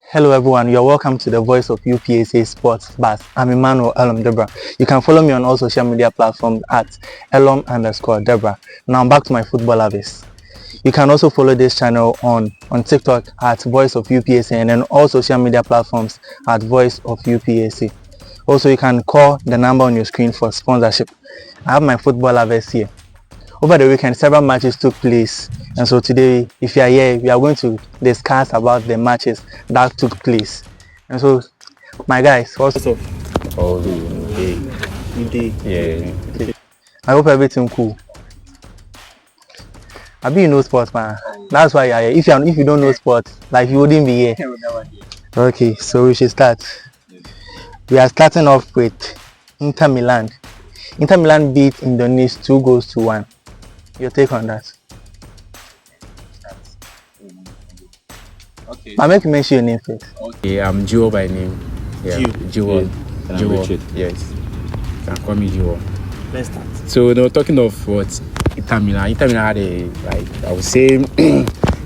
Hello everyone, you're welcome to the Voice of UPSA Sports Bus. I'm Emmanuel Elom Debra. You can follow me on all social media platforms at Elom_Debra. Now back to my football abyss. You can also follow this channel on TikTok at Voice of UPSA and then all social media platforms at Voice of UPSA. Also, you can call the number on your screen for sponsorship. I have my football abyss here. Over the weekend, several matches took place, and so today, if you are here, we are going to discuss about the matches that took place. And so, my guys, what's up? Oh, okay. You did? Yeah. Okay. I hope everything cool. I be know sports, man. That's why you are here. If you don't know sports, like you wouldn't be here. Okay, so we should start. We are starting off with Inter Milan. Inter Milan beat Udinese 2-1. Your take on that? Okay. I'll make you mention your name first. Okay, I'm Gio by name. Yeah. Gio. Yeah. Gio. Yes. You can call me Gio. Let's start. So talking of what Inter Milan had I would say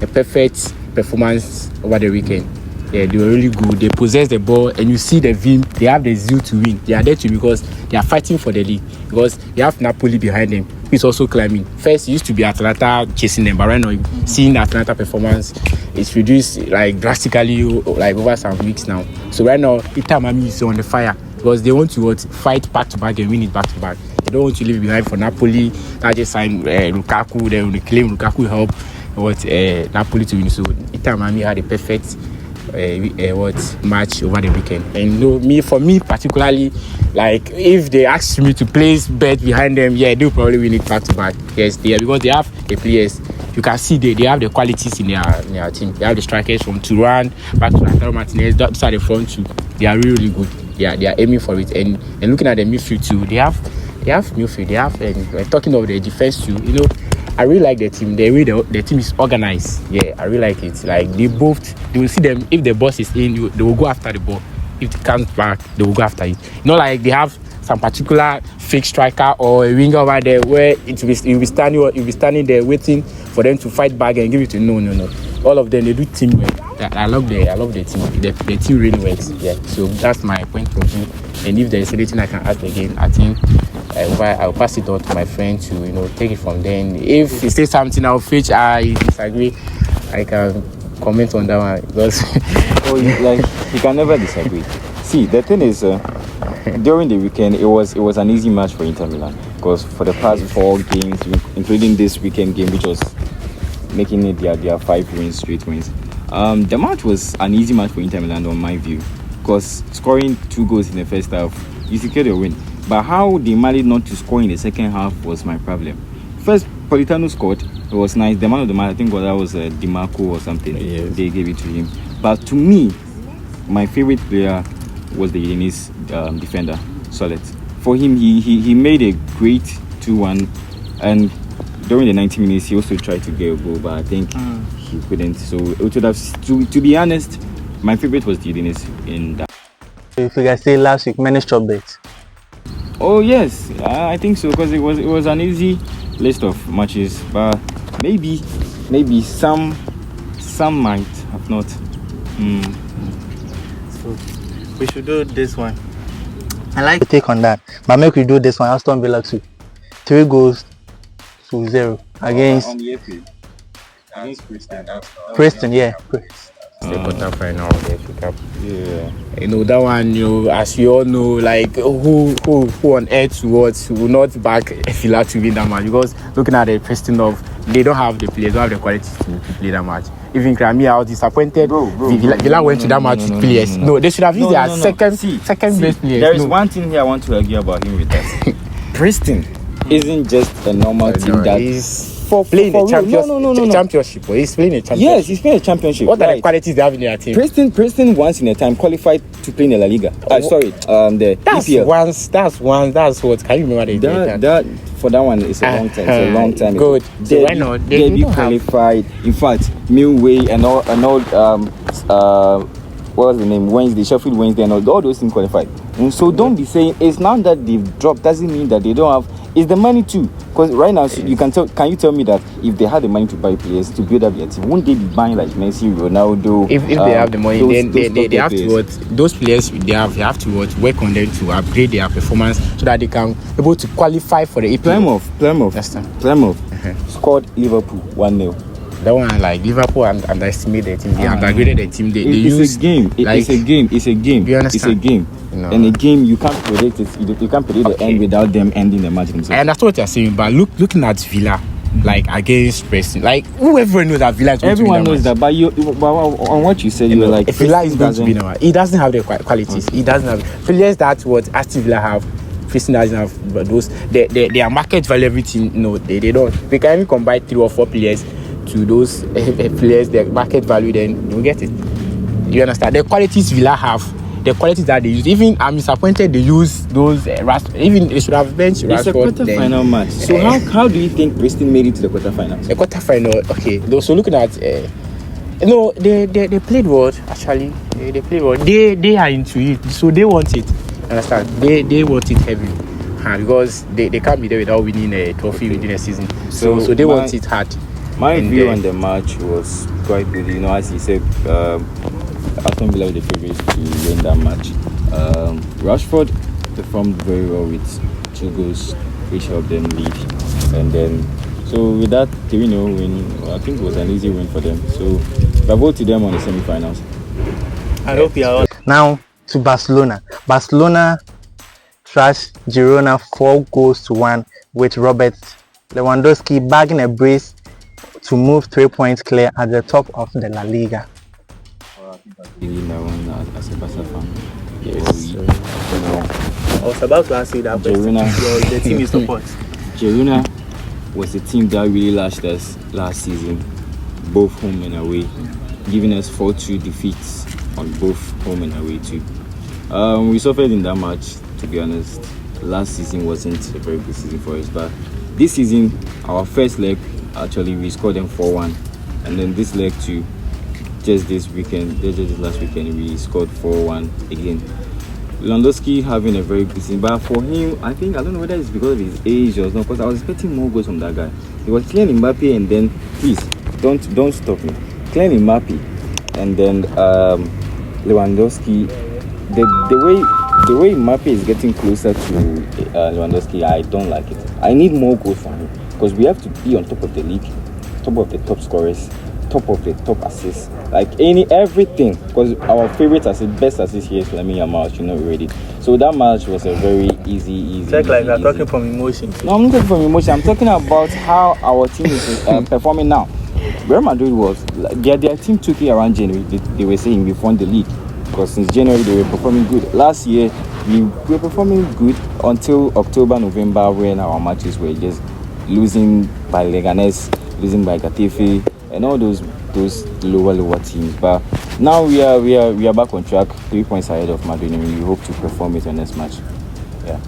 a perfect performance over the weekend. Yeah, they were really good. They possess the ball, and you see the vim. They have the zeal to win. They are there because they are fighting for the league. Because they have Napoli behind them, who is also climbing. First, it used to be Atalanta chasing them, but right now, seeing the Atalanta performance, it's reduced drastically over some weeks now. So right now, Inter Miami is on the fire because they want to fight back to back and win it back to back. They don't want to leave behind for Napoli. They just signed Lukaku. They will claim Lukaku help Napoli to win. So Inter Miami had a perfect match over the weekend. And for me particularly, if they asked me to place bet behind them, they'll probably win it back to back. Yes, because they have the players. You can see they have the qualities in their team. They have the strikers from Turan back to Lautaro Martinez. Those are the front two. They are really good. They are aiming for it. And looking at the midfield too, they have midfield. They have and talking of the defense too. I really like the team. The way the team is organized. Yeah, I really like it. They will see them. If the boss is in, they will go after the ball. If it comes back, they will go after it. They have some particular fake striker or a winger over there where you'll be standing there waiting for them to fight back and give it to no. All of them, they do teamwork. I love the team. The team really works. Yeah. So that's my point of view. And if there is anything I can add again, I think I'll pass it on to my friend to take it from there. And if he says something of which I disagree, I can comment on that one because you can never disagree. See, the thing is, during the weekend it was an easy match for Inter Milan because for the past 4 games, including this weekend game, which was making it their 5 straight wins. The match was an easy match for Inter Milan on my view because scoring 2 goals in the first half, you secured a win. But how they managed not to score in the second half was my problem. First, Politano scored. It was nice. The man of the match, I think that was Dimarco or something. Yes. They gave it to him. But to me, my favorite player was the Udinese defender, Solid. For him, he made a great 2-1. And during the 90 minutes, he also tried to get a goal, but I think he couldn't. So it would have, to be honest, my favorite was the Udinese in that. If you guys say last week, many stop bets. Oh yes, I think so because it was an easy list of matches, but maybe some might have not. So we should do this one. I like to take on that, but make we do this one. Aston Villa 2, 3-0 against on the FA. against Preston. Yeah. the quarter-final of the FA Cup. Yeah. That one, as you all know, who on earth will not back Villa to win that match? Because looking at the Preston they don't have the players, don't have the quality to play that match. Even Crimea, I was disappointed. Villa went to that match with players. No, they should have used their second best players. There is one thing here I want to argue about him with that. Preston isn't just a normal team that is playing a championship. He's playing a championship. Yes, he's playing a championship. What are the qualities they have in their team? Preston once in a time qualified to play in the La Liga. The EPL. That's what. Can you remember that for that one? It's a long time. It's a long time. Good. So why not? They qualified. In fact, Millway and all what was the name? Wednesday, Sheffield Wednesday, and all those teams qualified. And so don't be saying it's not that they've dropped. Doesn't mean that they don't have It's the money too. Because right now, so can you tell me that if they had the money to buy players to build up their team, wouldn't they be buying like Messi, Ronaldo? If they have the money, then they have to what those players they have to work on them to upgrade their performance so that they can be able to qualify for the EPL. Plymouth scored Liverpool 1-0. That one, like Liverpool underestimated the team. They undergraded the team. It's a game. It's a game. You understand? It's a game. And a game you can't predict it. You can't predict the end without them ending the match themselves. I understand what you're saying, but looking at Villa, like against Preston, like whoever knows that Villa is going everyone to win knows that. But on what you said, you were like Villa is going to be number. He doesn't have the qualities. He doesn't have players that what Aston Villa have. Preston doesn't have, but those their market value everything. No, they don't. They can even combine 3 or 4 players to those players, their market value, then you'll get it. You understand? The qualities Villa have, the qualities that they use. Even I'm disappointed they use those even they should have benched Rashford. It's a quarter-final match. So how do you think Preston made it to the quarter-finals? The quarter-final, okay. So looking at they played well actually. They played well. They are into it, so they want it. Understand? They want it heavy. Because they can't be there without winning a trophy within a season. So they want it hard. My view on the match was quite good. You know, as you said, Aston Villa were the favourites to win that match. Rashford performed very well with 2 goals, which helped them lead. And then, so with that 3-0 win, I think it was an easy win for them. So bravo to them on the semi-finals. I hope you are all. Now to Barcelona. Barcelona trashed Girona 4-1 with Robert Lewandowski bagging a brace to move 3 points clear at the top of the La Liga. As a Barca fan, yes. I was about to ask you that question. The team you support. Girona was the team that really lashed us last season, both home and away, giving us 4-2 defeats on both home and away too. We suffered in that match, to be honest. Last season wasn't a very good season for us, but this season, our first leg, actually we scored them 4-1, and then this leg too, just this last weekend we scored 4-1 again. Lewandowski having a very good season, but for him, I don't know whether it's because of his age or not, because I was expecting more goals from that guy. He was clearing Mbappe, and then please don't stop me. Clearing Mbappe, and then Lewandowski. The way Mbappe is getting closer to Ronaldo'S, I don't like it. I need more goals from him because we have to be on top of the league, top of the top scorers, top of the top assists, like everything. Because our favorite assist, best assist here is Lamine Yamal, you know already. So that match was a very easy. It's like you're talking from emotion. No, I'm not talking from emotion. I'm talking about how our team is performing now. Real Madrid was their team took it around January. They were saying we won the league. Because since January they were performing good. Last year we were performing good until October, November, when our matches were just losing by Leganes, losing by Getafe, and all those lower teams. But now we are back on track, 3 points ahead of Madrid, and we hope to perform it in next match. Yeah.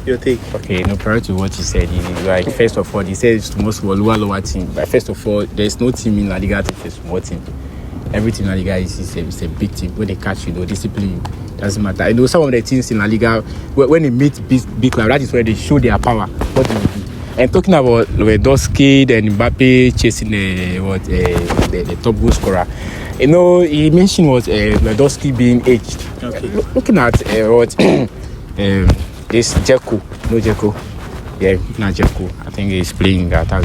Your take? Okay, no, prior to what you said, like first of all, he said it's the most lower team. But first of all, there's no team in La Liga that is a small team. Everything in La Liga is a big team. When they catch you, discipline you. Doesn't matter. I know some of the teams in La Liga, when they meet big clubs, that is where they show their power. What they will do. And talking about Lewandowski and Mbappe chasing the top goal scorer, you know, he mentioned was Lewandowski being aged. Okay. Looking at this Dzeko, yeah, looking at Dzeko, I think he's playing that or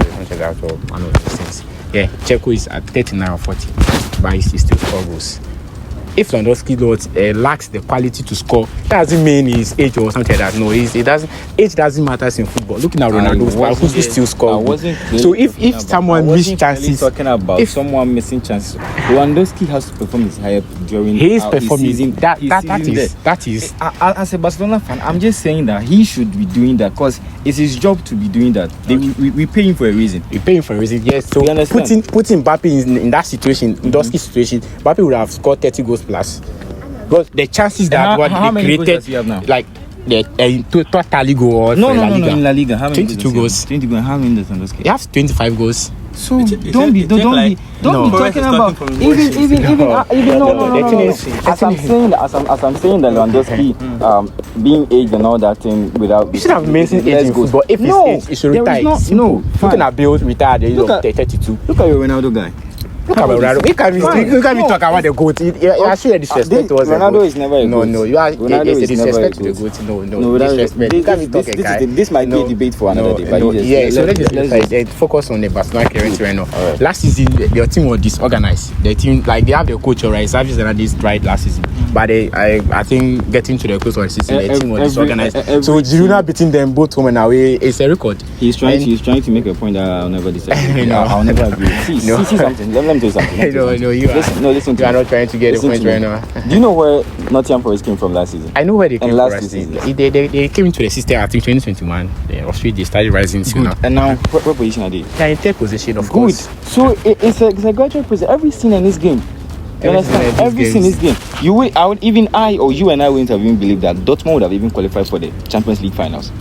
one of those things. Yeah, Dzeko is at 39 or 40, but he still score goals. If Lewandowski lacks the quality to score, that doesn't mean his age or something like that. No, it doesn't. Age doesn't matter in football. Looking at Ronaldo's, who still scores. So if someone misses chances, talking about someone missing chances, Lewandowski has to perform his higher during his performance. Season. That is. As a Barcelona fan, I'm just saying that he should be doing that because it's his job to be doing that. We pay him for a reason. We pay him for a reason. Yes. So putting Mbappe in that situation, Lewandowski's situation, Mbappe would have scored 30 goals plus. But the chances that what they created, like the totally goal no, in La Liga, how many 22 goals. 20 goals. How many does Lewandowski? He has 25 goals. So don't be talking about even no. As I'm saying that Lewandowski being aged and all that thing without. You should have mentioned age in football. If it's age, it should retire. Looking at Bale retired at the age of 32. Look at your Ronaldo guy. Look at Ronaldo. You can't talk about the GOAT. You are sure disrespect was Ronaldo is never a GOAT. No, you are disrespect to the GOAT. No, disrespect. You can't talk a guy. This might be a debate for another day. Yeah, so let's focus on the Barcelona current right now. Last season, their team was disorganized. Their team, like they have their coach, right? Service and this right last season, but I think getting to the close of the season, their team was disorganized. So Girona beating them both home and away is a record. He's trying to make a point that I'll never disagree. I'll never agree. See something. Let me tell you something. No, you are not trying to get a point right now. Do you know where Nottingham Forest came from last season? I know where they came from last last season. season. They came into the system, I think 2021. They started rising soon. And now, what position are they? They're in third position, of Good. course. So it's a gradual process. Every scene in this game. You understand? Every scene in this game. I wouldn't have even believed that Dortmund would have even qualified for the Champions League finals.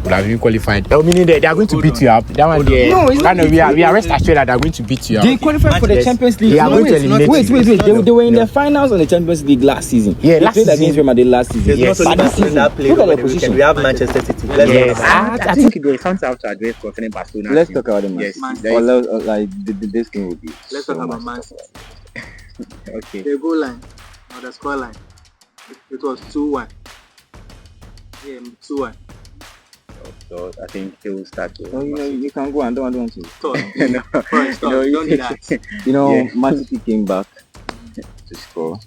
Would have been qualified. Meaning they are going to beat you up. That one there. No, we are rest assured that they are going to beat you up. They qualified for the Champions League. They are going to eliminate Wait. They were in the finals on the Champions League last season. Yeah, they played against Real Madrid last season. Yes. But this season, look at their position. We have Manchester City. Yes, I think they found out to address concerning Barcelona. Let's talk about them. Yes. This game will be. Let's talk about Man City. Okay. The goal line or the score line. It was 2-1. Yeah, 2-1. So I think he will start. No, you can go. I don't want to. Stop. Don't do that. Man City came back to score.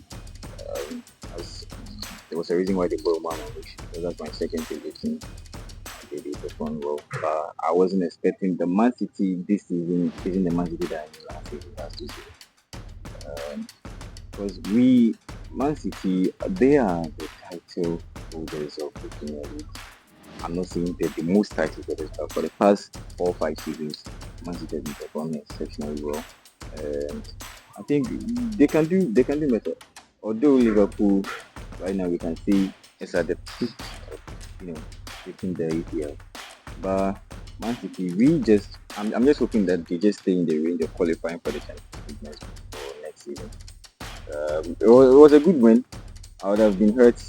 There was a reason why they brought Man which that's my second favorite team. They did perform well, but I wasn't expecting the Man City this season isn't the Man City that I knew last season. Because Man City, they are the title holders of the Premier League. I'm not saying they're the most title holders, but for the past 4 or 5 seasons, Man City has been performing exceptionally well. And I think they can do better. Although Liverpool right now we can see it's at the peak of taking the EPL. But Man City, I'm just hoping that they just stay in the range of qualifying for the Champions League for next season. It was a good win. I would have been hurt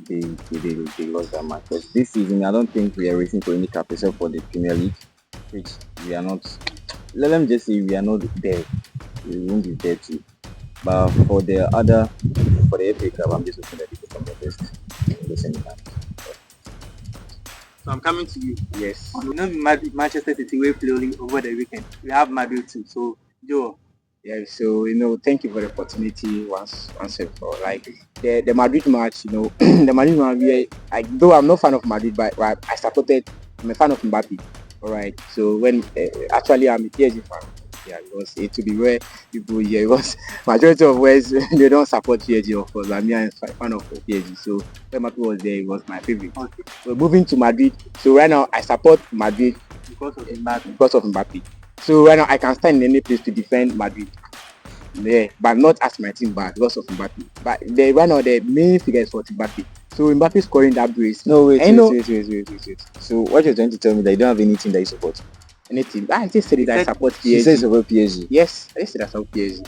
if they lost that match. But this season, I don't think we are racing for any cup except for the Premier League, which we are not. Let them just say we are not there. We won't be there too. But for the FA Cup, I'm just hoping that they become the best in the semi-finals. So I'm coming to you. Yes. You know, Manchester City will play only over the weekend. We have Madrid too. So Joe. Yeah, so thank you for the opportunity once and for the Madrid match. The Madrid match. Though I'm not fan of Madrid, but I'm a fan of Mbappe. All right. So when actually I'm a PSG fan. Yeah, because it to be where people here, because majority of West they don't support PSG, of course. I'm a fan of PSG. So when Mbappe was there, it was my favorite. Okay. So moving to Madrid. So right now I support Madrid Because of Mbappe. because of Mbappe. So right now I can stand in any place to defend Madrid. Yeah, but not as my team, but because of Mbappe. But right now the main figure is for Mbappe. So Mbappe scoring that brace. No, wait. So what you're trying to tell me that you don't have any team that you support? Anything. I just said that I support PSG. He says about PSG. Yes, I said I support PSG.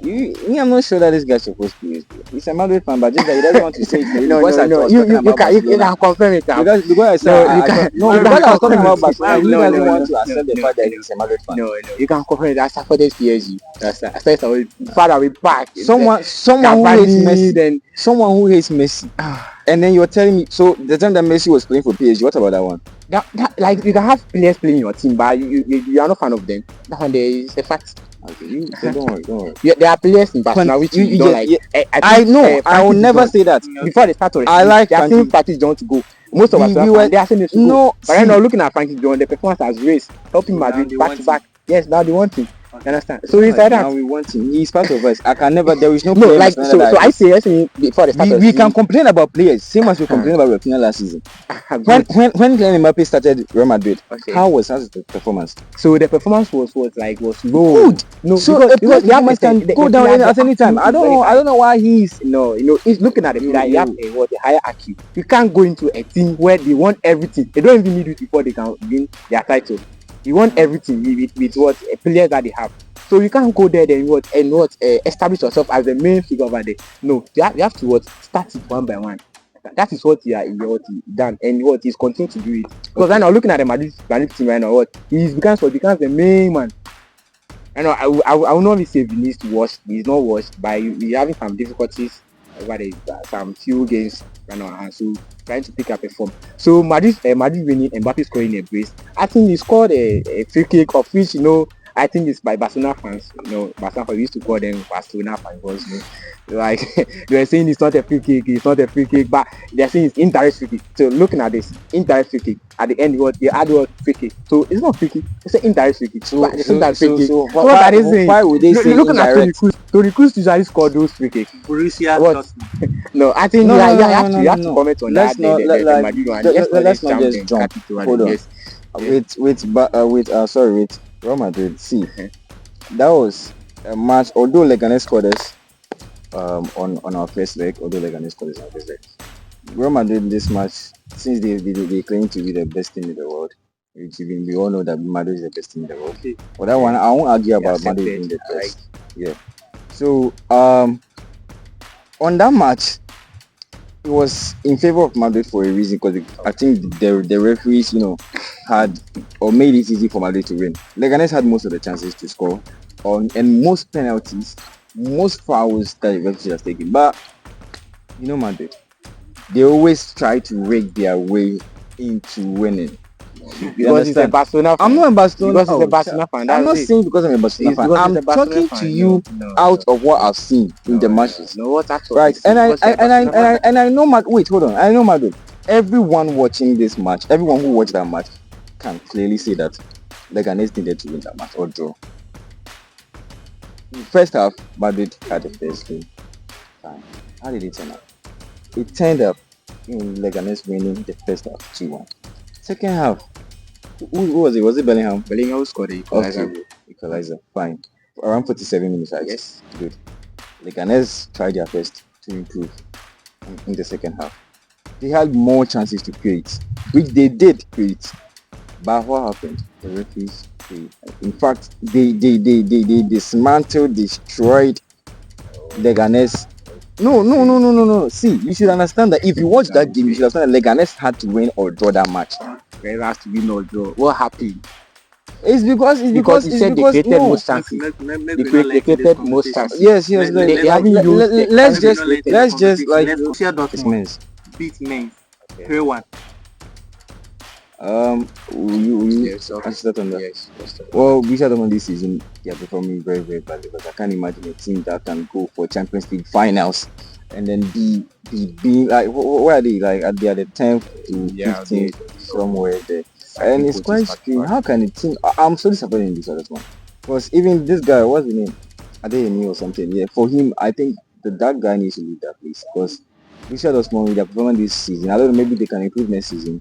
I'm not sure that this guy supposed PSG. He's a Madrid fan, but just that he doesn't want to say it. You can confirm it now. Because I said because I was talking about Barcelona, he doesn't want to accept the fact that he's a Madrid fan. No, you can confirm it. I supported PSG. I said I will far away back. Someone who hates Messi. And then you're telling me, so the time that Messi was playing for PSG, what about that one? That you can have players playing in your team, but you are not fan of them. That one there is a fact. Okay, don't worry. Yeah, there are players in Barcelona which you don't like. Yeah. I know. I will never say that. Before they start to I like they are saying Frankie John to go. Most of us they are saying it to go. But right now looking at Frankie John, the performance has raised, helping Madrid back to back. Yes, now they want him. You understand? So it's like that. Now we want him. He's part of us. I can never. There is no like so. I say before the start. We can complain about players, same as we complained about Rafinha last season. When Kylian Mbappe started Real Madrid, how was the performance? So the performance was low. Good. No, so because the performance can go down at any time. I don't know why he's he's looking at the player. You have a higher IQ. You can't go into a team where they want everything. They don't even need it before they can win their title. You want everything with what a player that they have. So you can't go there then establish yourself as the main figure over there. No, you have to start it one by one. That is what he done, and what he's continuing to do it. Because right now, looking at the Madrid team right now, what he's becomes the main man. I know I will not really say Vinicius washed. He's not washed, but he's having some difficulties over the some few games right now, and so trying to pick up a form. So Madrid winning, Mbappe scoring a brace. I think he scored a free kick, of which I think it's by Barcelona fans. Barcelona fans, we used to call them Barcelona fans because like they were saying it's not a free kick, but they're saying it's indirect free kick. So looking at this indirect free kick at the end, what they add what free kick. So it's not free kick, it's an indirect free kick. So, It's indirect free kick. so So what are they saying? why would they say Looking at indirect? Toni Kroos usually score those free kicks. Borussia What? Dortmund. No, I think No, you no, no, have no, to no. comment on Let's that. not The Madrid one. let's not just jump. Hold on. Yes. With Real Madrid. See, that was a match. Although Leganes scored us on our first leg, on our first leg, Real Madrid this match, since they claim to be the best team in the world, which even we all know that Madrid is the best team in the world. Okay. But that one I won't argue about Accepted. Madrid being the best. Yeah. So on that match, it was in favor of Madrid for a reason, because I think the referees, had or made it easy for Madrid to win. Leganes had most of the chances to score, and most penalties, most fouls that the referees has taken. But Madrid, they always try to rig their way into winning. You Because he's a understand? Barcelona fan. I'm not a Barcelona. Because he's a Barcelona fan. I'm That's not it. saying because I'm a Barcelona It's fan. because he's I'm a Barcelona talking fan. to you out of what I've seen in the matches. No, what actually? Right, and I know wait, hold on. I know Madrid. Everyone watching this match, everyone who watched that match, can clearly say that Leganes needed to win that match or draw. In the first half, Madrid had the first game. Fine. How did it turn out? It turned up in Leganes winning the first half 2-1. Second half, who was it? Was it Bellingham? Bellingham scored the equalizer. Equalizer. Fine. Around 47 minutes, I guess. Yes. Good. Leganes tried their best to improve in the second half. They had more chances to create, which they did create. But what happened? The referees failed. In fact, they dismantled, destroyed Leganes. No. See, you should understand that if you watch that game, you should understand that Leganes had to win or draw that match. They has to win or draw. What happened? It's because They created most chances. They created most chances. Yes. They haven't used. Let's just like Borussia Dortmund Mainz. beat Mainz 3-1. You Yes, answer that on that. Yes. Well, we said on this season they are performing very, very badly, because I can't imagine a team that can go for Champions League finals and then be like, where are they? Like they are the 10th to 15th, somewhere there. And it's quite strange. How can a team? I'm so disappointed in this other one. Because even this guy, what's his name? Adeyemi or something. Yeah, for him, I think that guy needs to leave that place, because Borussia Dortmund with their performance this season, I don't know, maybe they can improve next season.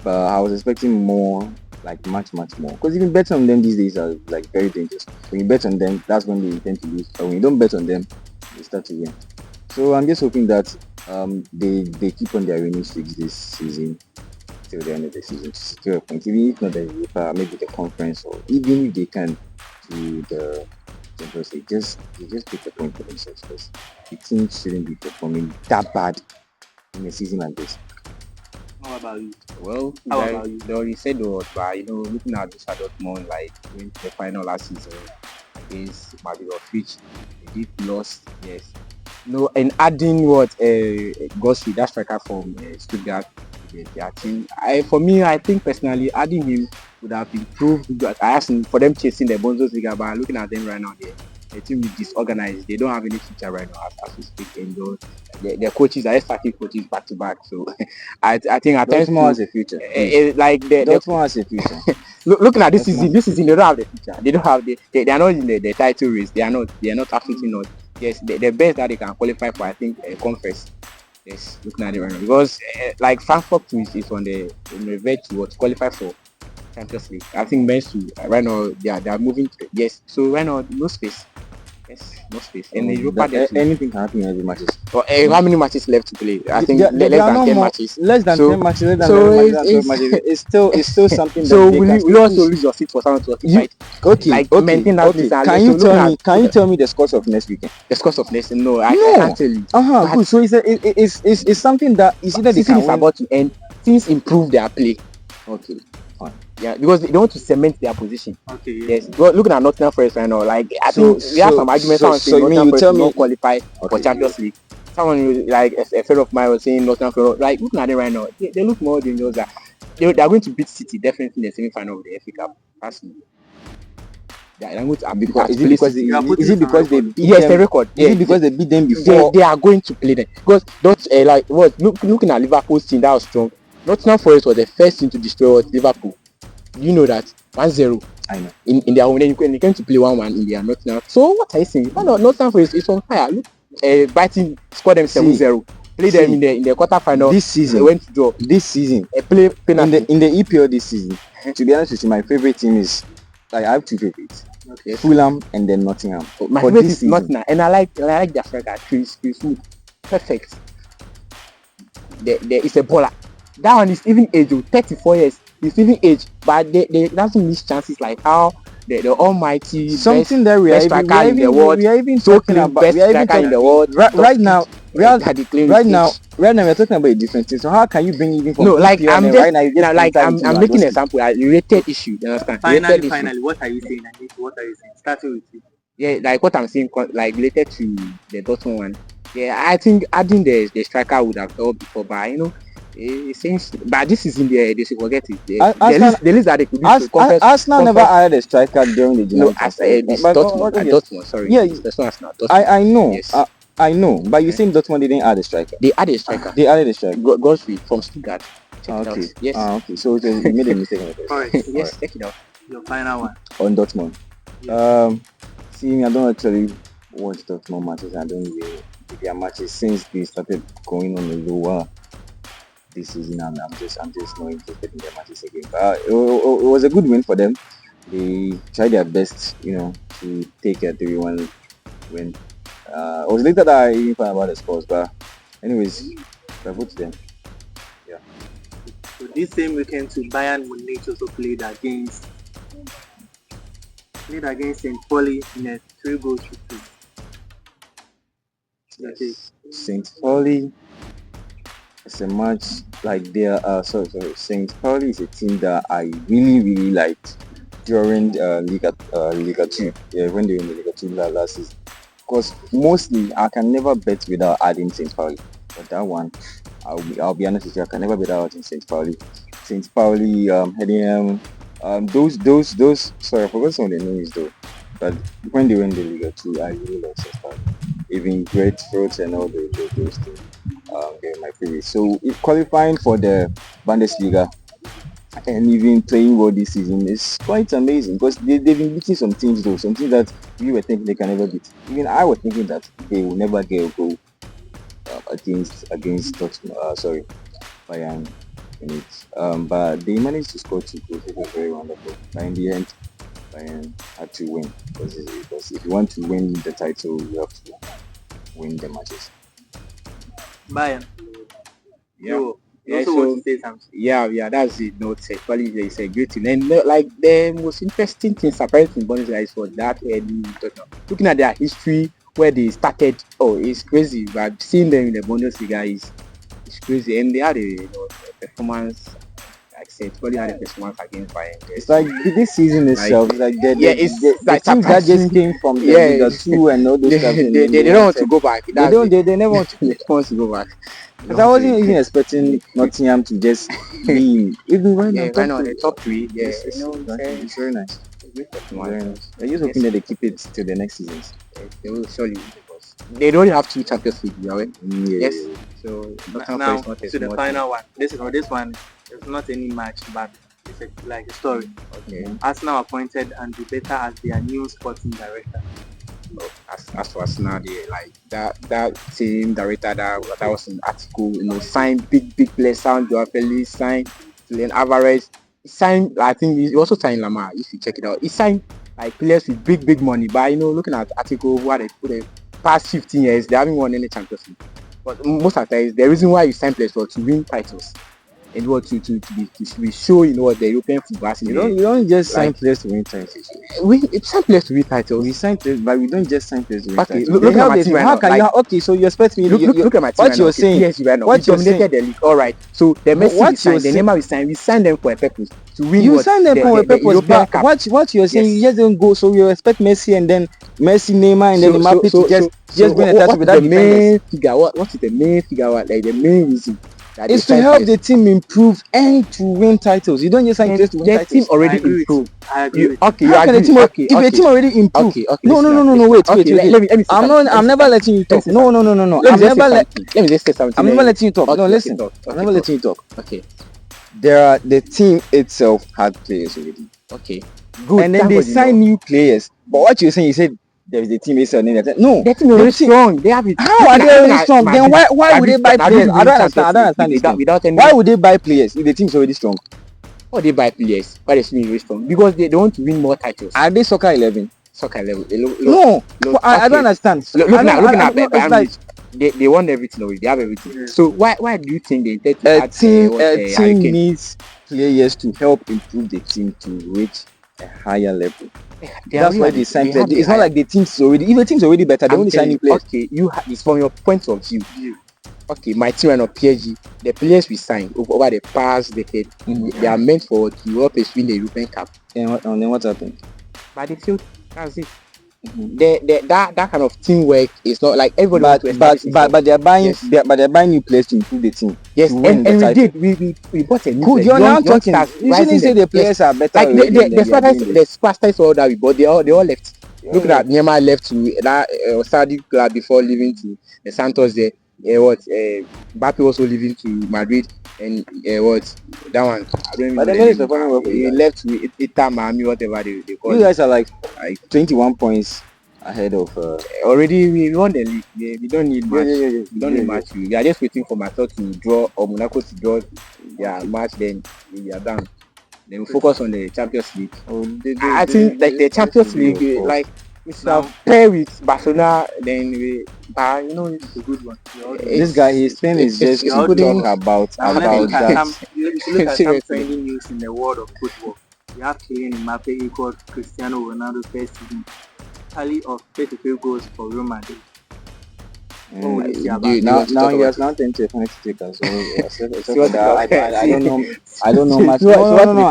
But I was expecting more, like much more. Because even bet on them these days are like very dangerous. When you bet on them, that's when they tend to lose. But when you don't bet on them, they start to win. So I'm just hoping that they keep on their winning streaks this season till the end of the season to secure a point. Even if not the UEFA, maybe the conference, or even if they can to the Champions League, they just take a point for themselves, because the team shouldn't be performing that bad in a season like this. How about you? Well, How about you? they already said the word, but looking at this Dortmund, like going to the final last season against Madrid, of which they did lost. Yes. And adding what Gossi, that striker from Stuttgart, their team. For me, I think personally, adding him would have improved. I asked for them chasing the Bundesliga, but looking at them right now, the team is disorganized. They don't have any future right now as we speak. And their coaches are just starting coaches back to back. So I think at times Dortmund has a future. like Dortmund has a future. Looking at this season, they don't have the future. They don't have they are not in the title race. They are not absolutely not. Yes, the best that they can qualify for, I think, conference. Yes, looking at it right now, because like Frankfurt is on the verge to qualify for Champions League. I think Mainz too. Right now they are moving. Yes, so right now no space. Yes, no space. And the Europa there too. anything can happen in every matches. But how many matches left to play? I think There less are than no 10 more, matches. less than So- 10 matches, less than so 11 matches, and 12 matches. It's still something So that they will can you still also push. lose your seat for someone to You occupy? okay? Like Okay, maintain that okay. place and Can so you looking tell at me? Can you tell me the scores of next weekend? the scores of next? No, I No. can't tell you. But Good. So it's something that is either they season can is win. about to end. Teams improve their play. Okay, fine. Yeah, because they want to cement their position. Okay. Yes. Well, looking at Nottingham Forest right now, like I think we have some arguments. Someone saying you mean Nottingham you Forest tell will me? not qualify for Okay. Champions League. Someone like a friend of mine was saying Nottingham Forest. Like looking at them right now, they look more dangerous. They are going to beat City definitely in the semi-final of the FA Cup. That's me. They are going to Because is it play because City. is it because they beat Yes, them? the record. Is it because they beat them before? They are going to play them because don't like what looking at Liverpool's team that was strong. Nottingham Forest was the first team to destroy Liverpool. You know that 1-0 I know. in their home. Then you came to play 1-1 in their Nottingham. So what are you saying? No, Nottingham Forest is on fire. Look, Brighton scored them 7-0. Play them in the quarterfinal. This season, they went to draw. This season, Play penalty. in the EPL this season. To be honest with you, my favorite team is I have two favorites. Okay. Fulham and then Nottingham. My For favorite this is season. Nottingham, and I like their striker, Chris Wood. Perfect. There is a baller. That one is even age, 34 years. He's even age, but they doesn't miss chances like how the almighty Something best, that we are best even, striker in the world. we are even So talking clean, about. best We are even striker in the talking world. right now. We are had the claim right with now. age. Right now, we are talking about a different thing. So how can you bring even from No, like EPL I'm and just right now you just like enter I'm into making an Lewandowski? example. A related issue. You understand? Related issue. What are you saying? What are you saying? Starting with you. Yeah, like what I'm saying, like related to the Dortmund one. Yeah, I think adding the striker would have helped before, but you know, it seems. But this is in they should forget it. The list that they could use to Arsenal never added a striker during the no, January as transfer. this But Dortmund, okay. Dortmund, sorry. Yeah, That's not Arsenal. Dortmund. I know. Yes. I know. But you saying Dortmund didn't add a striker? They added a striker. They added a striker. Godfrey from Stuttgart. Check it out. Okay. Yes. Okay. So you made a mistake on the first. Alright. Yes, Alright. check it out. Your final one. On Dortmund. See me, I don't actually watch Dortmund matches. I don't really their matches since they started going on the lower this season. I'm just not interested in their matches again. But it was a good win for them. They tried their best, to take a 3-1 win. It was later that I even found about the scores, but anyways, I vote them. Yeah. So this same weekend to Bayern Munich also played against St. Pauli in a 3-goal victory. Yes. St. Pauli is a match like St. Pauli is a team that I really liked during Liga 2. Yeah, when they were in the Liga 2 last season. Because mostly I can never bet without adding St. Pauli. But that one, I'll be honest with you, I can never bet without adding St. Pauli. St. Pauli, Hedingham, those. Sorry, I forgot some of the names though. But when they were in the Liga 2, I really loved St. Pauli. Even Great Fruits and all those things. They're my favorite. So qualifying for the Bundesliga and even playing well this season is quite amazing because they've been beating some teams though, some teams that we were thinking they can never beat. Even I was thinking that they will never get a goal against Bayern in it. But they managed to score 2 goals, which was very wonderful. But in the end, Bayern had to win because if you want to win the title, you have to win the matches. Bayern. Yeah. You also want to say something? Yeah, that's it. No, Pauli is a great team. And like the most interesting thing, surprising in Bundesliga is for that early Tottenham. Looking at their history, where they started, it's crazy. But seeing them in the Bundesliga is crazy. And they had a performance. Like St. Pauli had a performance against Bayern. It's like this season itself. It's like the teams that just came from the Liga 2 and all those stuff. They don't want to go back. They never want to go back. Because I wasn't even expecting Nottingham to just be even right now. The top 3. Yeah, it's very nice. Very nice. I'm just hoping that they keep it till the next seasons. They will surely because they don't have 2 Champions League, right? Yes. So now to the final one. This one is not any match, but it's like a story. Okay. Arsenal appointed Andrew Better as their new sporting director. As for Arsenal, like that team director that was in the article, signed big players, signed Joao Felix, signed Julian Alvarez, signed. I think he also signed Lamar. If you check it out, he signed like players with big money. But looking at article what they put the past 15 years, they haven't won any Champions League. But most of the time, the reason why you sign players for to win titles and what to be showing what the European football. You don't just sign players to win titles. We sign players to win titles. We sign players, but we don't just sign players to win Okay, titles. look at my team right now. How can you? Okay, so you expect me? Look at my team what right you're now. saying? Yes, right now. What We you're dominated the league. All right. So the Messi we signed, the Neymar we signed them for a purpose to win. You signed them for a purpose, but what you're saying, Yes. you just don't go. So you expect Messi and then Neymar and then Mbappe to just win a title without the main figure. What is the main figure? Like the main reason? It's to help the team improve and to win titles. You don't just sign players to win titles. The team already improved. I agree with Okay, how can the team? If the team already improved, no. Wait. Let me I'm never letting you talk. No. Let me just say something. I'm never letting you talk. No, listen. I'm never letting you talk. Okay. The team itself had players already. Okay. Good. And then they sign new players. But what you're saying, you said there is a team itself. No, the team is very strong. They have it. How are they very strong? Then why would they buy players? I don't understand. Without any. Why would they buy players if the team is already strong? Why they buy players? Why the team is very strong? Because they want to win more titles. Are they soccer 11? Soccer level. No, I don't understand. Looking at they want everything already. They have everything. Yeah. So why do you think they intend to a team needs players to help improve the team to reach a higher level? That's why they sign players. It's not like the team's already. If the team's already better, they only sign new players. Okay, it's from your point of view. Okay, my team and PSG, the players we signed over the past decade, they are meant for to help us win the European Cup. And then what happened? But they failed. That's it. That kind of teamwork is not like everybody. But they're buying. Yes. They're buying new players to improve the team. Yes, and we did. We bought a new. Cool, you're now talking. You shouldn't say the players are better. Like the superstars that we bought, they all left. Yeah. Look at Neymar left to that Saudi club before leaving to the Santos there. Mbappe also leaving to Madrid and that one. I don't remember. He left to Inter Miami, whatever they call it. You guys are like 21 points ahead of. Already we won the league. We don't need much. We don't need much. We are just waiting for Marseille to draw or Monaco to draw their match. Then we are done. Then we focus on the Champions League. I think like the Champions League, like. It's pair with Barcelona, then it's a good one. This guy, his thing is just to talk about that. You should look at some trending news in the world of football. You have Kylian Mbappe equals Cristiano Ronaldo's first season tally of 33 goals for Real Madrid. Now he has now turned to a penalty taker. So I don't know much. No,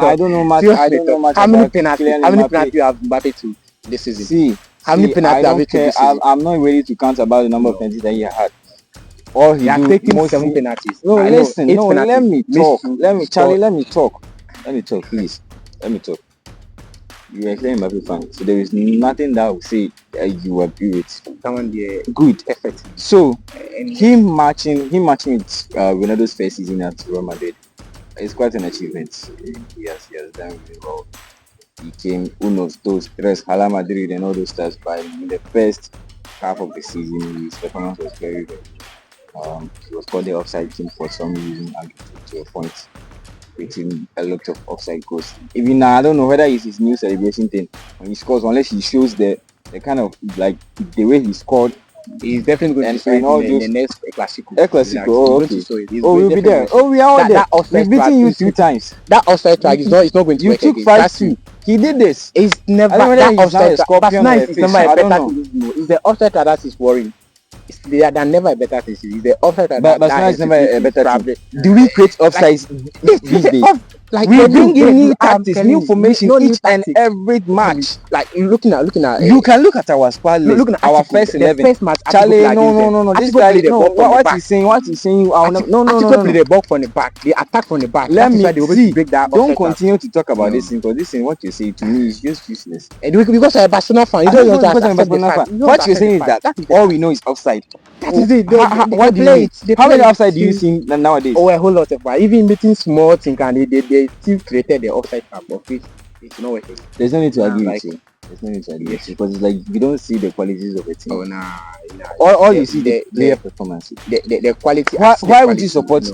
I don't know much. How many penalties you have Mbappe to this season? How many penalties have you taken this season? I'm not ready to count about the number of penalties that he had. All he has taken 7 penalties. No, listen. No, let me talk. Let me talk, please. Let me talk. You are playing Mbappe fan, so there is nothing that I will say you agree with. Good, perfect. So him matching with Ronaldo's first season at Real Madrid is quite an achievement. He has done really well. He came, those Hala Madrid and all those stars, but in the first half of the season, his performance was very, very good. He was called the offside king for some reason, to a point, creating a lot of offside goals. Even now, I don't know whether it's his new celebration thing when he scores, unless he shows the kind of like the way he scored. He's definitely going to show it in the next Clasico. Clasico. Oh, okay. We'll be there. We are all there. We've beaten you 2 times. That offside tag is not going to work again. You took 5-2. He did this. It's never that offside tag. But nice is never a better thing. It's the offside tag that is worrying. They are never a better thing. It's the offside tag that is never a better thing. Do we create offsides these days? Like we bring in new tactics, new formation each and every match. Like looking at you can look at our squad list. Look at our first 11. First match, Charlie, no. This guy, no. What he's saying? No. Play the ball from the back. They attack from the back. Let me see. Don't continue to talk about this thing because this thing, what you say to me is just useless. And because I'm a Barcelona fan, you don't want to accept the fan. What you're saying is that all we know is offside. That is it. What do you mean? How many offside do you see nowadays? Oh, a whole lot of. Even meeting small things and they still created the offside trap of it. It's not working. There's no need to argue with you. There's no need to argue with you because it's like you don't see the qualities of a team. Oh nah. All you see the player performance. The quality. Why would you support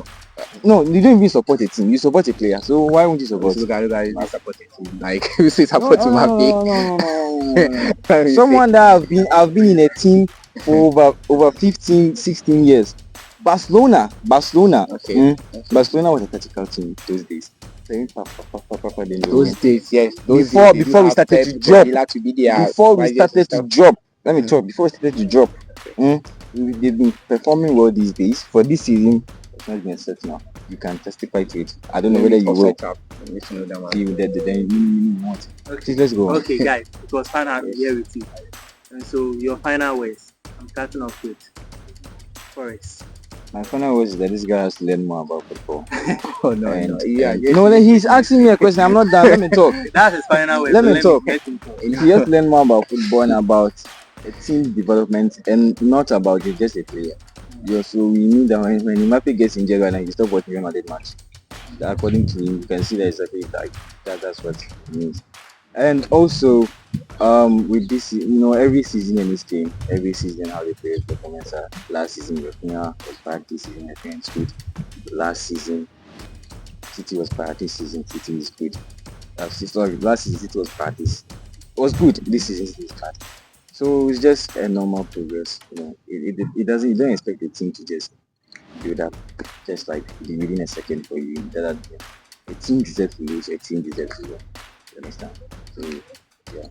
No, you don't even support a team. You support a player. So why won't you support? Look at you support a team. Like you say support Mbappe. Someone that I've been in a team for over 15, 16 years. Barcelona. Okay. Barcelona was a tactical team those days. Those days, yes. Before we started to drop. To be there, Before we started to drop. Let me talk. Before we started to drop. They've been performing well these days. For this season, it's not been set now. You can testify to it. I don't know whether you will. Need to know that one. Then you want. Okay, let's go. Okay, guys, it was fun having here with you. And so your final words. I'm starting off with Forest. My final words is that this guy has to learn more about football. Oh no, And, no. Yeah, no, he's asking me a question. I'm not done. Let me talk. That's his final words. Let me talk. Get him talk. He has to learn more about football and about team development and not about just a player. Yeah, so we knew that when Mbappe gets injured and he stop watching Real Madrid match. According to him, you can see that exactly that's what it means. And also, with this, every season in this game, every season how they play performance. Last season, Rafinha was bad. This season, Rafinha is good. Last season, City was practice season. City is good. Last season, City was practice. It was good. This season, City is bad. So it's just a normal progress. It doesn't. You don't expect the team to just build up, just like within a second for you. A team deserves to lose. A team deserves to win. You understand? So yeah.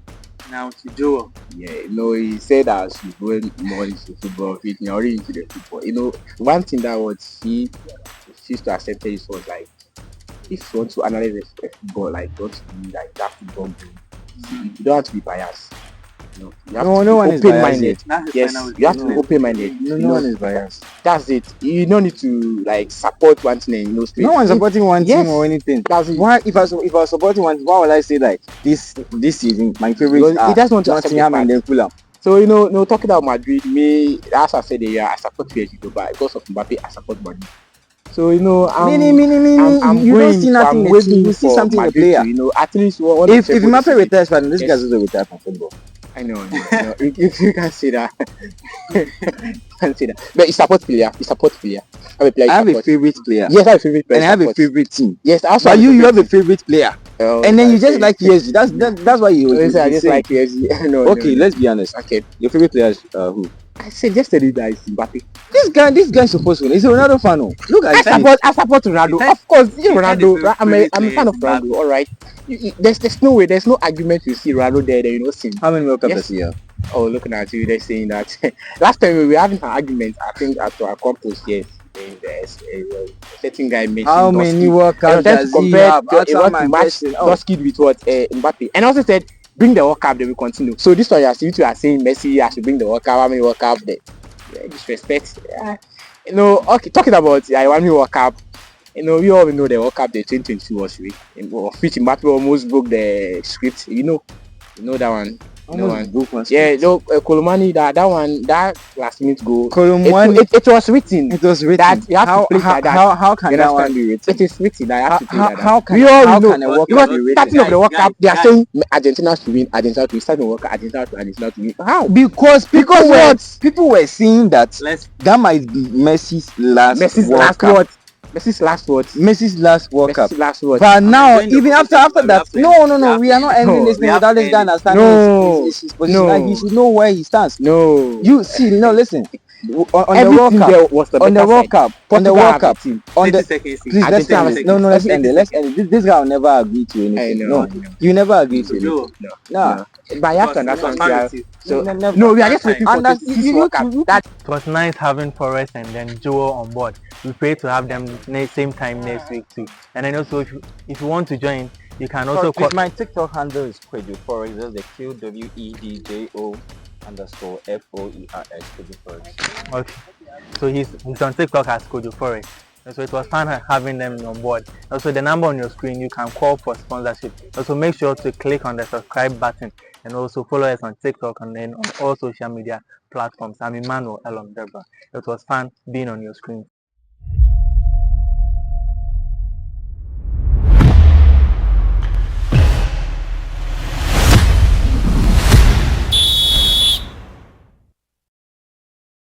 Now to Joel. Yeah, he said that she going more into football, fit already into the football. One thing that was she used to accept it was like, if you want to analyze the football, like you want to be like that football game, you don't have to be biased. You have to no be one is open-minded. biased. Yes, you have to be open-minded. No one is biased. That's it. You don't need to like support one thing and straight. No one's supporting one Yes, team or anything. That's it. Why, if I was supporting one, why would I say like this season my favorites Because he doesn't want to accept Nottingham the and then Fulham? So talking about Madrid, me as I said, I support PSG, but because of Mbappe, I support Madrid. So I'm you don't see nothing in the team. You see something in the player. At least if Mbappe retires, this guy's also retire from football. I know. If you can say that, can't say that. But you support player. I have a favorite player. Yes, I have a favorite player. And I have a favorite team. Yes, but you have a favorite player. And then you just like PSG. That's why you. I just like PSG. No. Okay, let's be honest. Okay, your favorite player is who? I said yesterday that is Mbappe. This guy is supposed to win. He's a Ronaldo fan. Look at I support Ronaldo. Of course, Ronaldo. I'm a fan of Ronaldo. All right. There's no way. There's no argument you see Ronaldo there. See him. How many World Cups does he have? Oh, looking at you, they're saying that. Last time we were having an argument. I think at our campus, yes. There's a certain guy mentioned how many World Cups does he have? Dusky with what Mbappe. And I also said, bring the World Cup, then we continue. So this one, you are saying Messi, I should bring the World Cup. How many World Cup? Disrespect. Okay, talking about one World Cup. We all know the World Cup, the 2022 was weak. Of which Mbappe almost broke the script. You know that one. Kolomani, that one, that last minute goal. Kolomani, it was written. That you have to play like that. How can that one be written? It is written that you have to play like that. How can a World Cup be written? Starting of the World Cup, they are saying Argentina to win, Argentina to win. Starting World Cup, Argentina to win. How? Because people were saying that might be Messi's last World Cup. Messi's last word. Messi's last World Cup. But now, even after that, no, we are not ending this thing without this guy understanding his position. Like, he should know where he stands. No. You see, listen. On the World Cup, please let's end it. No, let's end it. This guy will never agree to anything. No, you never agree to anything. No. But you have to understand. No, we are just waiting for this World Cup. It was nice having Forest and then Joel on board. We pray to have them same time next week too. And then also, if you want to join, you can also call. My TikTok handle is Kojo Forest. That's the QWEDJO _FOERS Kojo Forest. Okay. So he's on TikTok as Kojo Forest. And so it was fun having them on board. Also, the number on your screen, you can call for sponsorship. Also, make sure to click on the subscribe button and also follow us on TikTok and then on all social media platforms. I'm Emmanuel Elom Debra. It was fun being on your screen.